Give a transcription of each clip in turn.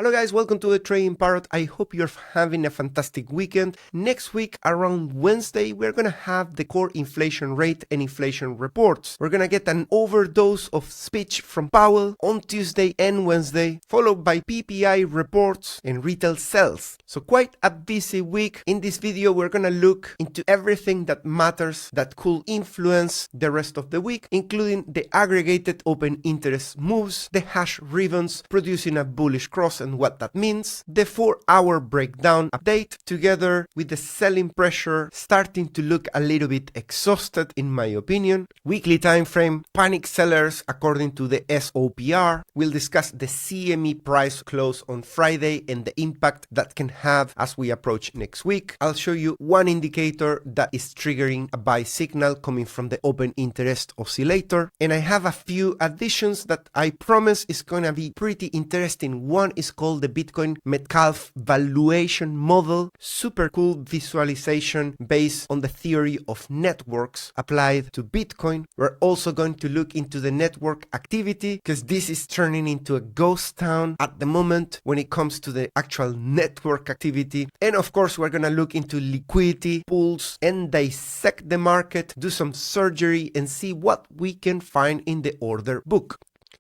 Hello guys, welcome to the Trading Parrot. I hope you're having a fantastic weekend. Next week around Wednesday, we're gonna have the core inflation rate and inflation reports. We're gonna get an overdose of speech from Powell on Tuesday and Wednesday, followed by PPI reports and retail sales. So quite a busy week. In this video, we're gonna look into everything that matters that could influence the rest of the week, including the aggregated open interest moves, the hash ribbons producing a bullish cross and what that means, the 4-hour breakdown update, together with the selling pressure starting to look a little bit exhausted in my opinion, weekly time frame, panic sellers according to the SOPR. We'll discuss the CME price close on Friday and the impact that can have as we approach next week. I'll show you one indicator that is triggering a buy signal coming from the open interest oscillator, and I have a few additions that I promise is gonna be pretty interesting. One is called the Bitcoin Metcalfe valuation model. Super cool visualization based on the theory of networks applied to Bitcoin. We're also going to look into the network activity because this is turning into a ghost town at the moment when it comes to the actual network activity. And of course, we're going to look into liquidity pools and dissect the market, do some surgery and see what we can find in the order book.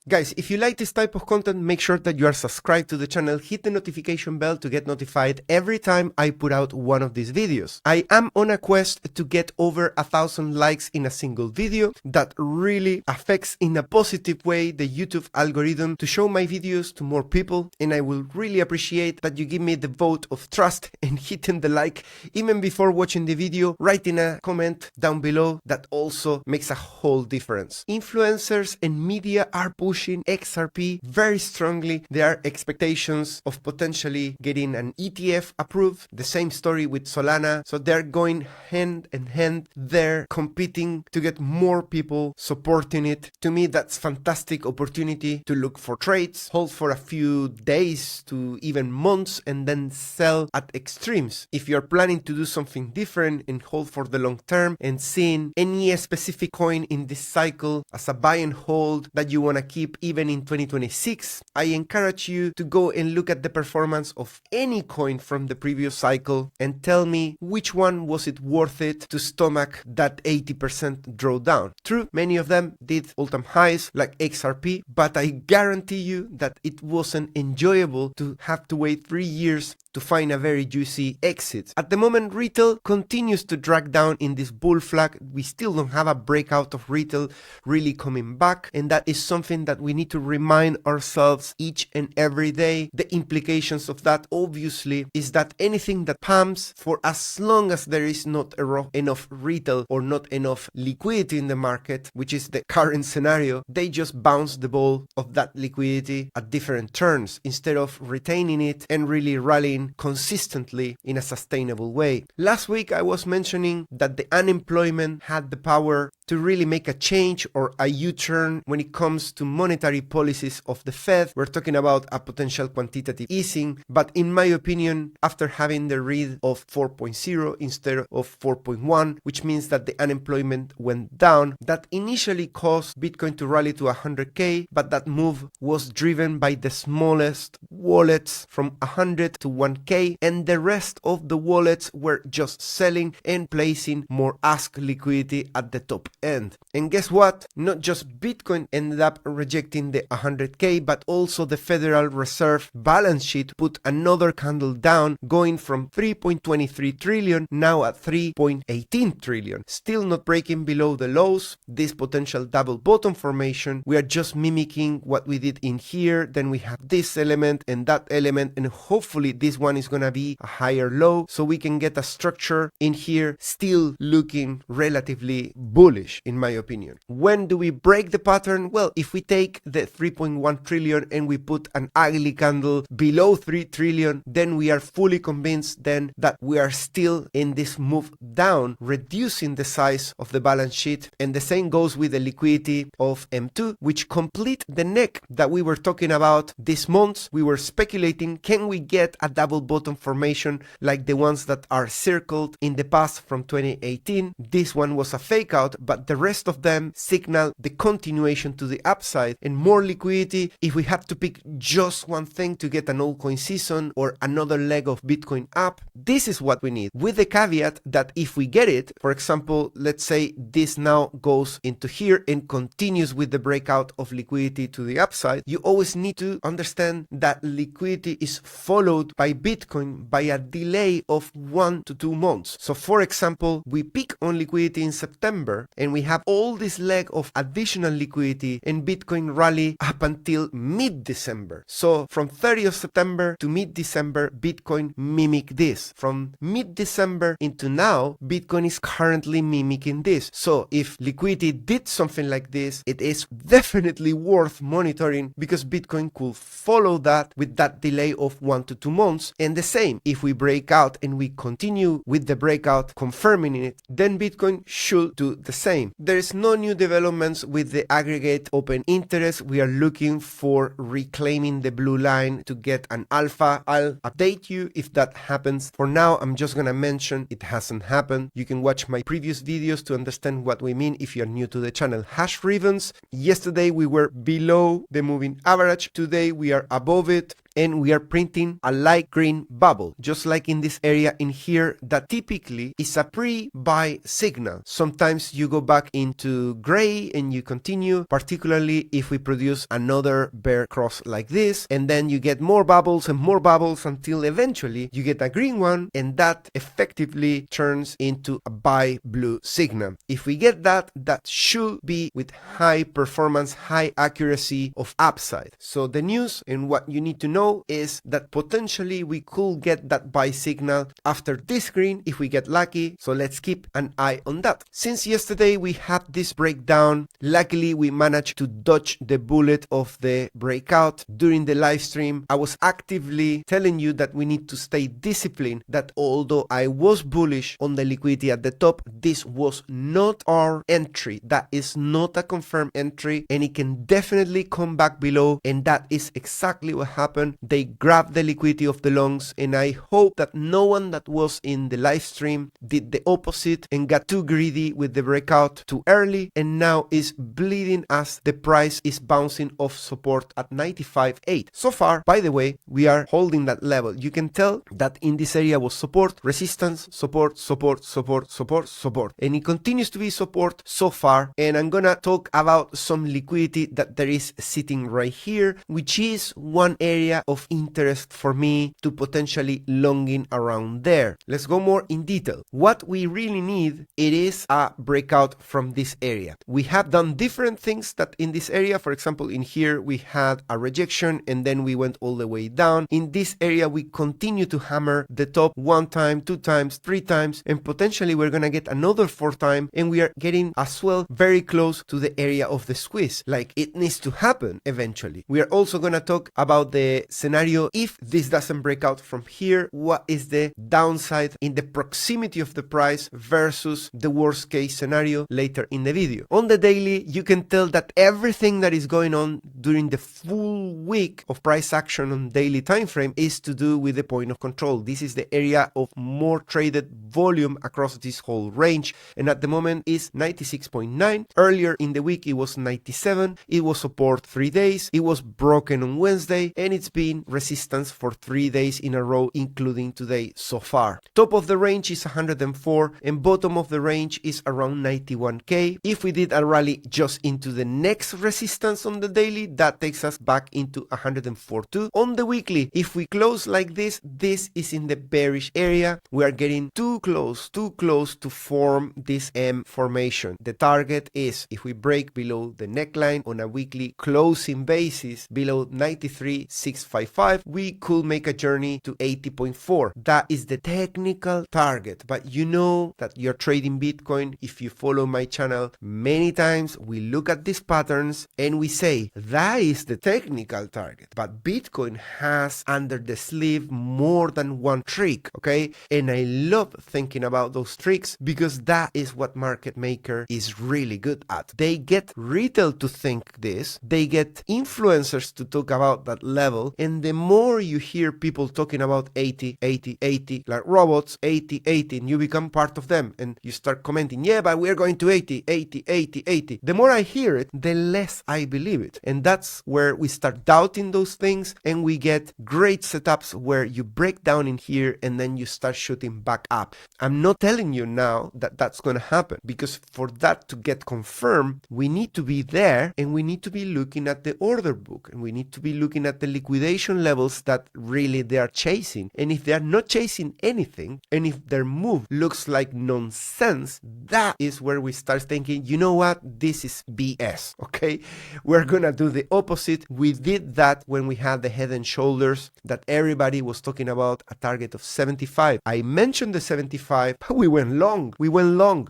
Guys, if you like this type of content, make sure that you are subscribed to the channel, hit the notification bell to get notified every time I put out one of these videos. I am on a quest to get over 1,000 likes in a single video. That really affects in a positive way the YouTube algorithm to show my videos to more people, and I will really appreciate that you give me the vote of trust and hitting the like even before watching the video, writing a comment down below. That also makes a whole difference. Influencers and media are pushing XRP very strongly. There are expectations of potentially getting an ETF approved. The same story with Solana. So they're going hand in hand. They're competing to get more people supporting it. To me, that's fantastic opportunity to look for trades, hold for a few days to even months, and then sell at extremes. If you're planning to do something different and hold for the long term and seeing any specific coin in this cycle as a buy and hold that you want to keep even in 2026, I encourage you to go and look at the performance of any coin from the previous cycle and tell me which one was it worth it to stomach that 80% drawdown. True, many of them did all-time highs like XRP, but I guarantee you that it wasn't enjoyable to have to wait 3 years to find a very juicy exit. At the moment, retail continues to drag down in this bull flag. We still don't have a breakout of retail really coming back, and that is something that we need to remind ourselves each and every day. The implications of that obviously is that anything that pumps, for as long as there is not enough retail or not enough liquidity in the market, which is the current scenario, they just bounce the ball of that liquidity at different turns instead of retaining it and really rallying consistently in a sustainable way. Last week I was mentioning that the unemployment had the power to really make a change or a U-turn when it comes to monetary policies of the Fed. We're talking about a potential quantitative easing, but in my opinion, after having the read of 4.0 instead of 4.1, which means that the unemployment went down, that initially caused Bitcoin to rally to 100K, but that move was driven by the smallest wallets from 100 to 1K, and the rest of the wallets were just selling and placing more ask liquidity at the top end. And guess what? Not just Bitcoin ended up rejecting the 100K, but also the Federal Reserve balance sheet put another candle down, going from 3.23 trillion now at 3.18 trillion. Still not breaking below the lows. This potential double bottom formation, we are just mimicking what we did in here. Then we have this element and that element, and hopefully this one is gonna be a higher low, so we can get a structure in here still looking relatively bullish in my opinion. When do we break the pattern? Well, if we take the 3.1 trillion and we put an ugly candle below 3 trillion, then we are fully convinced then that we are still in this move down, reducing the size of the balance sheet. And the same goes with the liquidity of M2, which complete the neck that we were talking about this month. We were speculating, can we get a double double bottom formation like the ones that are circled in the past from 2018. This one was a fake out, but the rest of them signal the continuation to the upside and more liquidity. If we had to pick just one thing to get an altcoin season or another leg of Bitcoin up, this is what we need, with the caveat that if we get it, for example, let's say this now goes into here and continues with the breakout of liquidity to the upside, you always need to understand that liquidity is followed by Bitcoin by a delay of 1 to 2 months. So for example, we peak on liquidity in September and we have all this leg of additional liquidity and Bitcoin rally up until mid-December. So from 30th of September to mid-December, Bitcoin mimic this. From mid-December into now, Bitcoin is currently mimicking this. So if liquidity did something like this, it is definitely worth monitoring because Bitcoin could follow that with that delay of 1 to 2 months. And the same, if we break out and we continue with the breakout, confirming it, then Bitcoin should do the same. There is no new developments with the aggregate open interest. We are looking for reclaiming the blue line to get an alpha. I'll update you if that happens. For now, I'm just gonna mention it hasn't happened. You can watch my previous videos to understand what we mean if you're new to the channel. Hash ribbons. Yesterday we were below the moving average. Today we are above it. And we are printing a light green bubble, just like in this area in here that typically is a pre-buy signal. Sometimes you go back into gray and you continue, particularly if we produce another bear cross like this, and then you get more bubbles and more bubbles until eventually you get a green one, and that effectively turns into a buy blue signal. If we get that, that should be with high performance, high accuracy of upside. So the news and what you need to know is that potentially we could get that buy signal after this green if we get lucky. So let's keep an eye on that. Since yesterday we had this breakdown, luckily we managed to dodge the bullet of the breakout. During the live stream, I was actively telling you that we need to stay disciplined, that although I was bullish on the liquidity at the top, this was not our entry. That is not a confirmed entry and it can definitely come back below, and that is exactly what happened. They grabbed the liquidity of the longs, and I hope that no one that was in the live stream did the opposite and got too greedy with the breakout too early and now is bleeding as the price is bouncing off support at 95.8. So far, by the way, we are holding that level. You can tell that in this area was support, resistance, support, support, support, support, support, and it continues to be support so far. And I'm gonna talk about some liquidity that there is sitting right here, which is one area of interest for me to potentially longing around there. Let's go more in detail. What we really need, it is a breakout from this area. We have done different things that in this area, for example, in here we had a rejection and then we went all the way down. In this area we continue to hammer the top 1 time, 2 times, 3 times, and potentially we're gonna get another 4th time, and we are getting as well very close to the area of the squeeze. Like, it needs to happen eventually. We are also gonna talk about the scenario if this doesn't break out from here. What is the downside in the proximity of the price versus the worst case scenario later in the video. On the daily, you can tell that everything that is going on during the full week of price action on daily time frame is to do with the point of control. This is the area of more traded volume across this whole range, and at the moment is 96.9. Earlier in the week it was 97. It was support 3 days. It was broken on Wednesday, and it's been resistance for 3 days in a row, including today so far. Top of the range is 104 and bottom of the range is around 91k. If we did a rally just into the next resistance on the daily, that takes us back into 104.2. On the weekly, if we close like this, this is in the bearish area. We are getting too close to form this M formation. The target is, if we break below the neckline on a weekly closing basis below 93,655, we could make a journey to 80.4. That is the technical target. But you know that you're trading Bitcoin. If you follow my channel many times, we look at these patterns and we say that is the technical target. But Bitcoin has under the sleeve more than one trick, okay? And I love thinking about those tricks because that is what market maker is really good at. They get retail to think this, they get influencers to talk about that level, And the more you hear people talking about 80, 80, 80, like robots, 80, 80, and you become part of them and you start commenting, yeah, but we're going to 80, 80, 80, 80. The more I hear it, the less I believe it. And that's where we start doubting those things, and we get great setups where you break down in here and then you start shooting back up. I'm not telling you now that that's going to happen, because for that to get confirmed, we need to be there, and we need to be looking at the order book, and we need to be looking at the liquidation levels that really they are chasing. And if they are not chasing anything, and if their move looks like nonsense, that is where we start thinking, you know what, this is BS, okay? We're gonna do the opposite. We did that when we had the Head and Shoulders that everybody was talking about, a target of 75. I mentioned the 75, but we went long,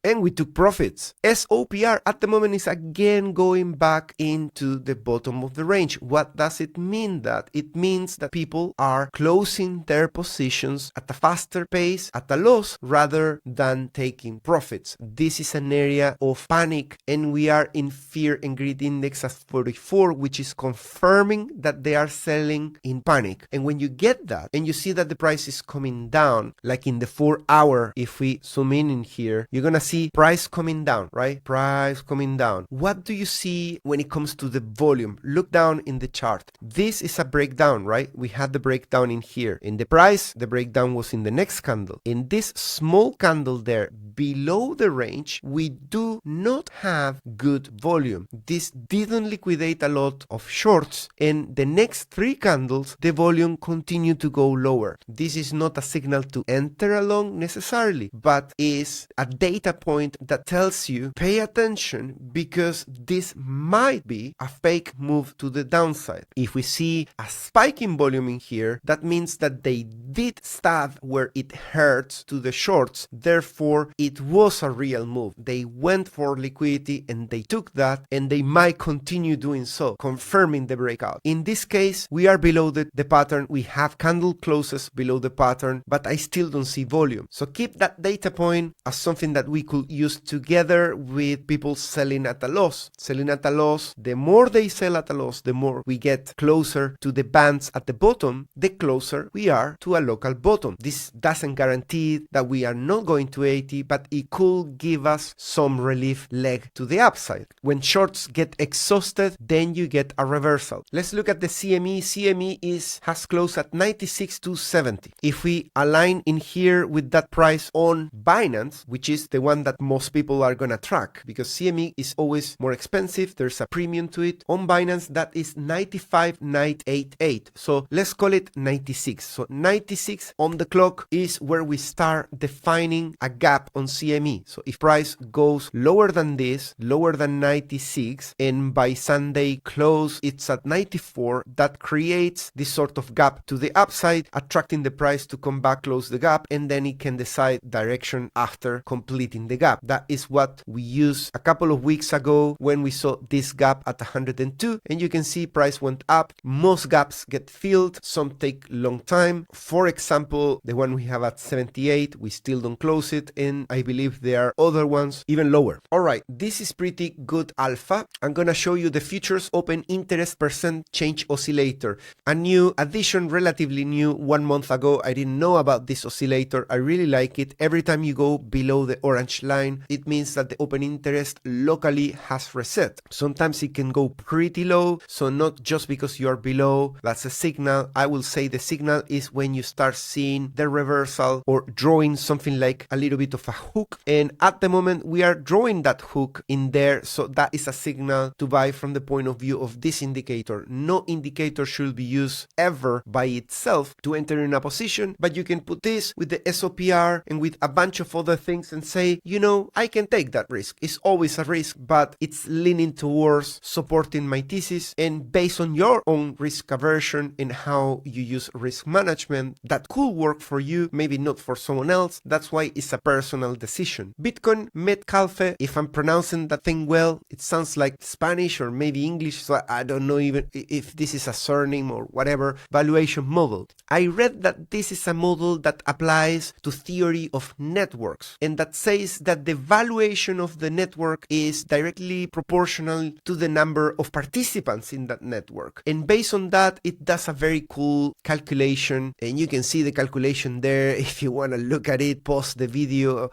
and we took profits. SOPR at the moment is again going back into the bottom of the range. What does it mean? That it means that people are closing their positions at a faster pace, at a loss, rather than taking profits. This is an area of panic, and we are in fear and greed index at 44, which is confirming that they are selling in panic. And when you get that and you see that the price is coming down, like in the 4 hour, if we zoom in here, you're gonna see price coming down, right? Price coming down. What do you see when it comes to the volume? Look down in the chart. This is a breakdown, right? We had the breakdown in here. In the price, the breakdown was in the next candle. In this small candle there below the range, we do not have good volume. This didn't liquidate a lot of shorts, and the next 3 candles, the volume continued to go lower. This is not a signal to enter along necessarily, but is a data point that tells you pay attention, because this might be a fake move to the downside. If we see a spike in volume in here, that means that they did stab where it hurts to the shorts. Therefore, it was a real move. They went for liquidity and they took that, and they might continue doing so, confirming the breakout. In this case, we are below the pattern. We have candle closes below the pattern, but I still don't see volume. So keep that data point as something that we could use together with people selling at a loss. Selling at a loss, the more they sell at a loss, the more we get closer to the bands at the bottom, the closer we are to a local bottom. This doesn't guarantee that we are not going to 80, but it could give us some relief leg to the upside. When shorts get exhausted, then you get a reversal. Let's look at the CME. CME has closed at 96,270. If we align in here with that price on Binance, which is the one that most people are gonna track, because CME is always more expensive, there's a premium to it. On Binance, that is 95,988. So let's call it 96. So 96 on the clock is where we start defining a gap on CME. So if price goes lower than this, lower than 96, and by Sunday close it's at 94, that creates this sort of gap to the upside, attracting the price to come back, close the gap, and then it can decide direction after completing the gap. That is what we used a couple of weeks ago when we saw this gap at 102, and you can see price went up. Most gaps get filled, some take long time. For example, the one we have at 78, we still don't close it, and I believe there are other ones even lower. All right, this is pretty good alpha. I'm gonna show you the futures open interest percent change oscillator, a new addition, relatively new, 1 month ago. I didn't know about this oscillator. I really like it. Every time you go below the orange line, it means that the open interest locally has reset. Sometimes it can go pretty low, so not just because you are below, that's a signal. I will say the signal is when you start seeing the reversal or drawing something like a little bit of a hook, and at the moment we are drawing that hook in there, so that is a signal to buy from the point of view of this indicator. No indicator should be used ever by itself to enter in a position, but you can put this with the SOPR and with a bunch of other things and say, you know, I can take that risk. It's always a risk, but it's leaning towards supporting my thesis, and based on your own risk aversion and how you use risk management, that could work for you, maybe not for someone else. That's why it's a personal decision. Bitcoin Metcalfe, if I'm pronouncing that thing well, it sounds like Spanish or maybe English, so I don't know even if this is a surname or whatever. Valuation model. I read that this is a model that applies to theory of networks, and that says that the valuation of the network is directly proportional to the number of participants in that network. And based on that, that, it does a very cool calculation, and you can see the calculation there. If you want to look at it, pause the video.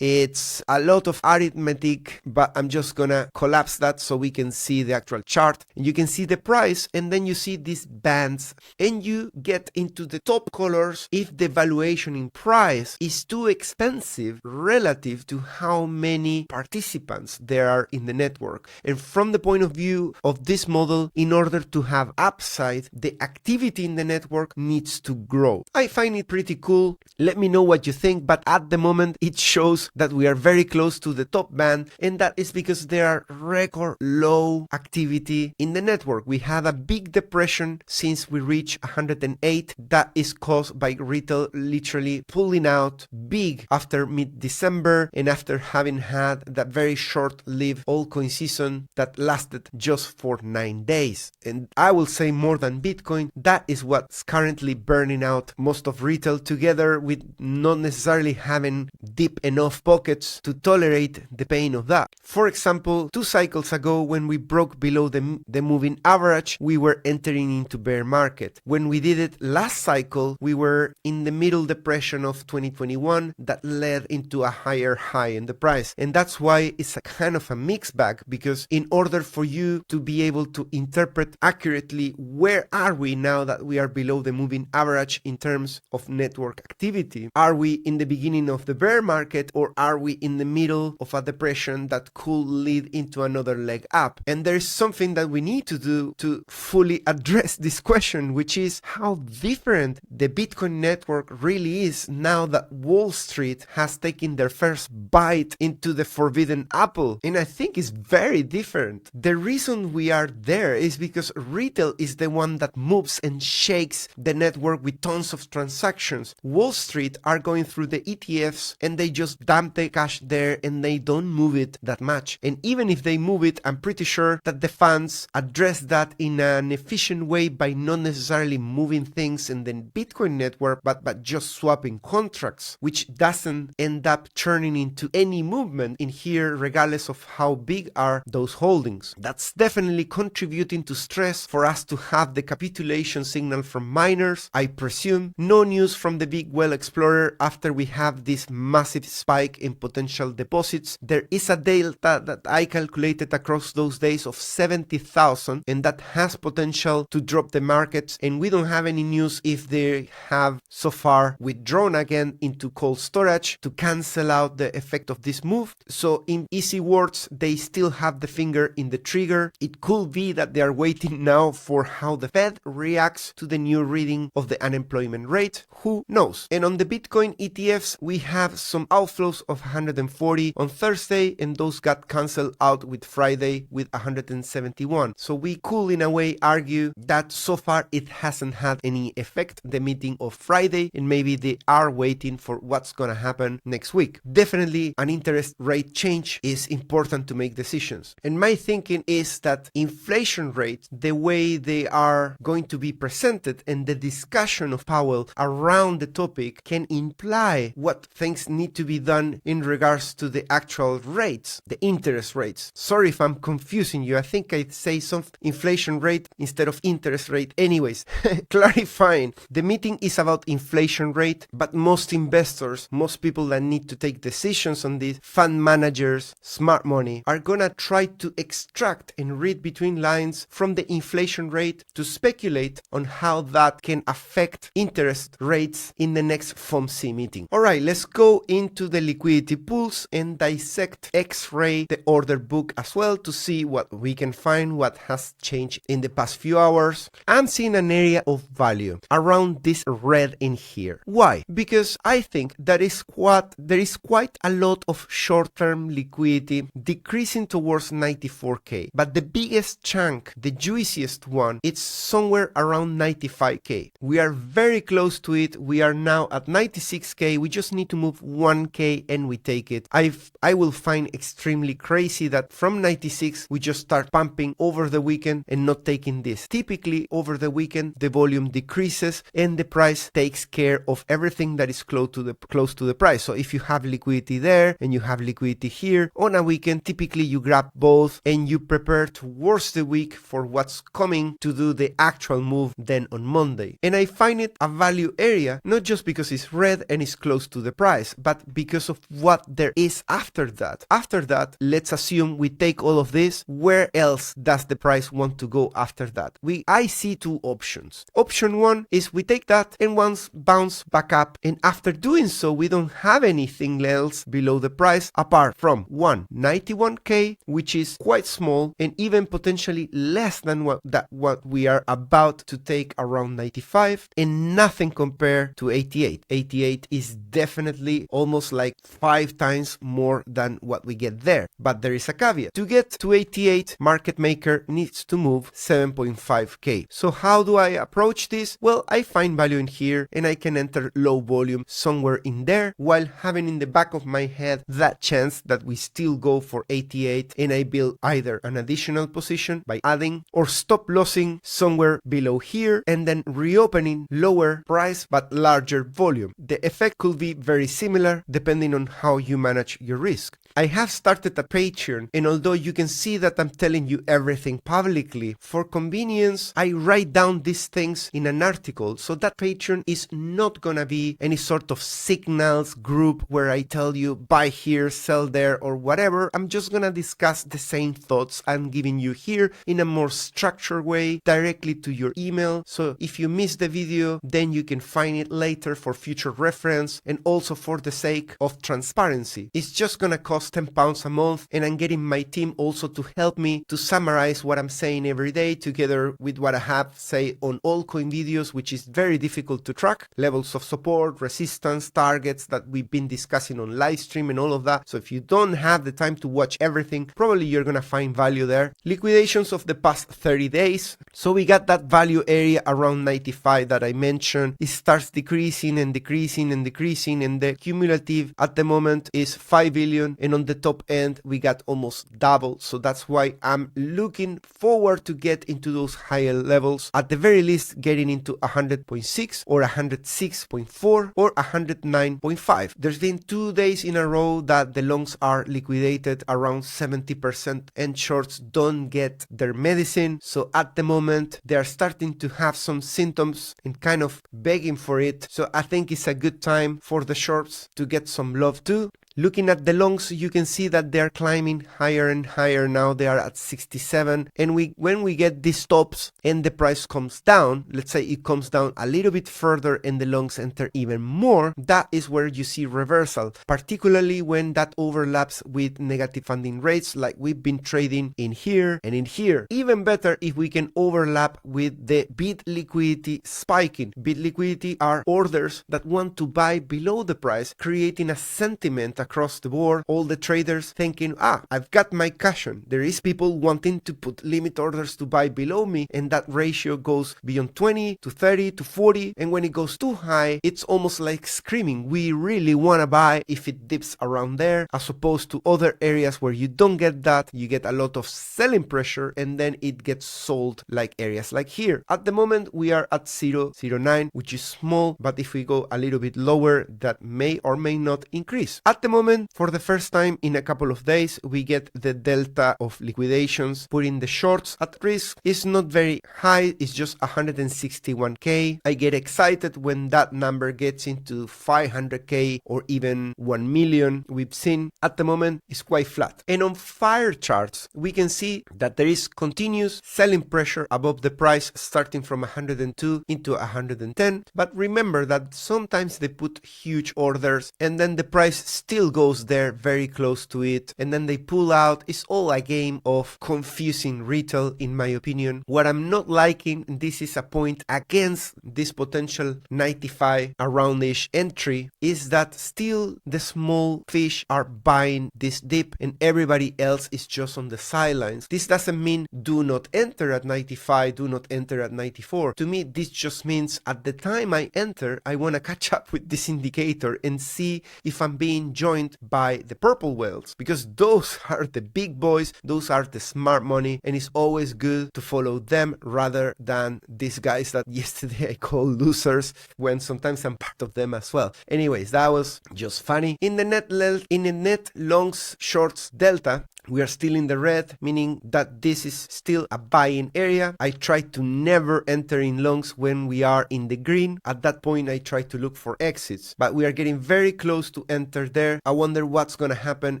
It's a lot of arithmetic, but I'm just gonna collapse that so we can see the actual chart. And you can see the price, and then you see these bands, and you get into the top colors if the valuation in price is too expensive relative to how many participants there are in the network. And from the point of view of this model, in order to have upside, the activity in the network needs to grow. I find it pretty cool. Let me know what you think, but at the moment it shows that we are very close to the top band, and that is because there are record low activity in the network. We had a big depression since we reached 108. That is caused by retail literally pulling out big after mid-December, and after having had that very short-lived altcoin season that lasted just for 9 days. And I will say more than Bitcoin, that is what's currently burning out most of retail, together with not necessarily having deep enough pockets to tolerate the pain of that. For example, 2 cycles ago, when we broke below the moving average, we were entering into bear market. When we did it last cycle, we were in the middle depression of 2021 that led into a higher high in the price. And that's why it's a kind of a mixed bag, because in order for you to be able to interpret accurately where are we now that we are below the moving average in terms of network activity, are we in the beginning of the bear market, or are we in the middle of a depression that could lead into another leg up? And there is something that we need to do to fully address this question, which is how different the Bitcoin network really is now that Wall Street has taken their first bite into the forbidden apple. And I think it's very different. The reason we are there is because retail is the one that moves and shakes the network with tons of transactions. Wall Street are going through the ETFs, and they just dump the cash there and they don't move it that much. And even if they move it, I'm pretty sure that the funds address that in an efficient way by not necessarily moving things in the Bitcoin network, but just swapping contracts, which doesn't end up turning into any movement in here, regardless of how big are those holdings. That's definitely contributing to stress for us to have the capitulation signal from miners. I presume no news from the big well explorer after we have this massive spike in potential deposits. There is a delta that I calculated across those days of 70,000, and that has potential to drop the markets, and we don't have any news if they have so far withdrawn again into cold storage to cancel out the effect of this move. So in easy words, they still have the finger in the trigger. It could be that they are waiting now for how the Fed reacts to the new reading of the unemployment rate. Who knows? And on the Bitcoin ETFs, we have some outflows of 140 on Thursday, and those got cancelled out with Friday with 171. So we could in a way argue that so far it hasn't had any effect, the meeting of Friday, and maybe they are waiting for what's gonna happen next week. Definitely an interest rate change is important to make decisions. And my thinking is that inflation rates, the way they are going to be presented, and the discussion of Powell around the topic can imply what things need to be done in regards to the actual rates, the interest rates. Sorry if I'm confusing you. I think I say some inflation rate instead of interest rate. Anyways, clarifying, the meeting is about inflation rate, but most investors, most people that need to take decisions on this, fund managers, smart money, are gonna try to extract and read between lines from the inflation rate to speculate on how that can affect interest rates in the next FOMC meeting. Alright, let's go into the liquidity pools and dissect, X-ray the order book as well to see what we can find, what has changed in the past few hours. I'm seeing an area of value around this red in here. Why? Because I think there is quite a lot of short-term liquidity decreasing towards 94k, but the biggest chunk, the juiciest one, it's somewhere around 95k. We are very close to it. We are now at 96k. We just need to move 1k and we take it. I will find extremely crazy that from 96 we just start pumping over the weekend and not taking this. Typically over the weekend the volume decreases and the price takes care of everything that is close to the price. So if you have liquidity there and you have liquidity here on a weekend, typically you grab both and you prepare towards the week for what's coming to do the actual move then on Monday. And I find it a value area, not just because it's red and it's close to the price, but because of what there is after that. After that, let's assume we take all of this. Where else does the price want to go after that? I see two options. Option one is we take that and once bounce back up, and after doing so, we don't have anything else below the price apart from 91K, which is quite small and even potentially less than what we are about to take around 95, and nothing compared to 88. 88 is definitely almost like 5 times more than what we get there. But there is a caveat. To get to 88, market maker needs to move 7.5K. So how do I approach this? Well, I find value in here and I can enter low volume somewhere in there while having in the back of my head that chance that we still go for 88 and I build either an additional position by adding or stop lossing somewhere below here and then reopening lower price but larger volume. The effect could be very similar depending on how you manage your risk. I have started a Patreon, and although you can see that I'm telling you everything publicly, for convenience, I write down these things in an article, so that Patreon is not gonna be any sort of signals group where I tell you buy here, sell there, or whatever. I'm just gonna discuss the same thoughts I'm giving you here in a more structured way, directly to your email. So if you miss the video, then you can find it later for future reference, and also for the sake of transparency. It's just gonna cost £10 a month, and I'm getting my team also to help me to summarize what I'm saying every day together with what I have say on altcoin videos, which is very difficult to track, levels of support, resistance, targets that we've been discussing on live stream and all of that. So if you don't have the time to watch everything, probably you're gonna find value there. Liquidations of the past 30 days. So we got that value area around 95 that I mentioned. It starts decreasing and decreasing and decreasing, and the cumulative at the moment is 5 billion, and on the top end we got almost double. So that's why I'm looking forward to get into those higher levels, at the very least getting into 100.6 or 106.4 or 109.5. There's been 2 days in a row that the longs are liquidated around 70% and shorts don't get their medicine. So at the moment they are starting to have some symptoms and kind of begging for it. So I think it's a good time for the shorts to get some love too. Looking at the longs, you can see that they're climbing higher and higher. Now they are at 67, and when we get these stops and the price comes down, let's say it comes down a little bit further and the longs enter even more, that is where you see reversal, particularly when that overlaps with negative funding rates like we've been trading in here and in here. Even better if we can overlap with the bid liquidity spiking. Bid liquidity are orders that want to buy below the price, creating a sentiment across the board, all the traders thinking, I've got my cushion. There is people wanting to put limit orders to buy below me, and that ratio goes beyond 20 to 30 to 40, and when it goes too high, it's almost like screaming, we really want to buy if it dips around there, as opposed to other areas where you don't get that. You get a lot of selling pressure, and then it gets sold, like areas like here. At the moment, we are at 0.09, which is small, but if we go a little bit lower, that may or may not increase. At the moment, for the first time in a couple of days, we get the delta of liquidations, putting the shorts at risk. It's not very high, it's just 161K. I get excited when that number gets into 500K or even 1 million. We've seen at the moment it's quite flat. And on fire charts, we can see that there is continuous selling pressure above the price, starting from 102 into 110. But remember that sometimes they put huge orders and then the price still goes there very close to it, and then they pull out. It's all a game of confusing retail, in my opinion. What I'm not liking, and this is a point against this potential 95 around-ish entry, is that still the small fish are buying this dip and everybody else is just on the sidelines. This doesn't mean do not enter at 95, do not enter at 94. To me, this just means at the time I enter, I want to catch up with this indicator and see if I'm being joined by the purple whales, because those are the big boys, those are the smart money, and it's always good to follow them rather than these guys that yesterday I called losers, when sometimes I'm part of them as well. Anyways, that was just funny. In the net longs shorts delta, We are still in the red, meaning that this is still a buying area. I try to never enter in longs when we are in the green. At that point, I try to look for exits, but we are getting very close to enter there. I wonder what's going to happen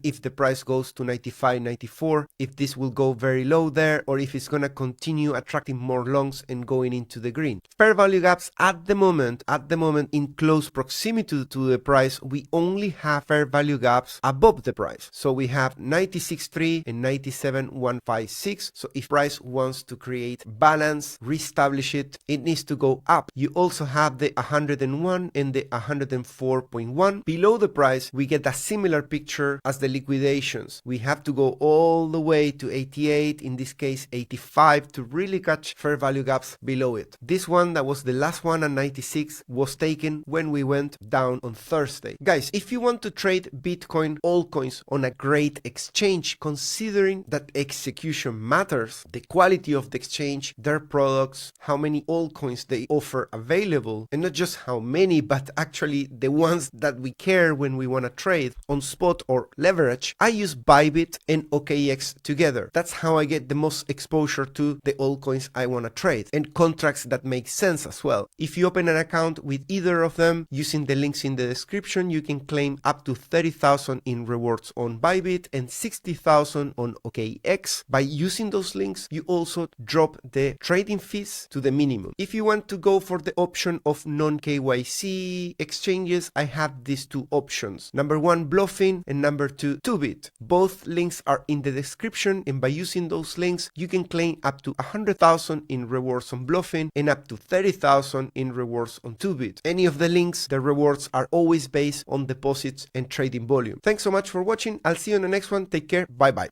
if the price goes to 95, 94, if this will go very low there, or if it's going to continue attracting more longs and going into the green. Fair value gaps at the moment in close proximity to the price, we only have fair value gaps above the price. So we have 96.3 and 97.156. So if price wants to create balance, reestablish it, it needs to go up. You also have the 101 and the 104.1. Below the price, we get a similar picture as the liquidations. We have to go all the way to 88, in this case 85, to really catch fair value gaps below it. This one that was the last one at 96 was taken when we went down on Thursday. Guys, if you want to trade Bitcoin altcoins on a great exchange, considering that execution matters, the quality of the exchange, their products, how many altcoins they offer available, and not just how many, but actually the ones that we care when we want to trade on spot or leverage, I use Bybit and OKX together. That's how I get the most exposure to the altcoins I want to trade, and contracts that make sense as well. If you open an account with either of them, using the links in the description, you can claim up to 30,000 in rewards on Bybit and 60,000 on OKX. By using those links, you also drop the trading fees to the minimum. If you want to go for the option of non-KYC exchanges, I have these two options. Number one, Bluffin, and number two, 2bit. Both links are in the description, and by using those links, you can claim up to 100,000 in rewards on Bluffin and up to 30,000 in rewards on 2bit. Any of the links, the rewards are always based on deposits and trading volume. Thanks so much for watching. I'll see you on the next one. Take care. Bye bye.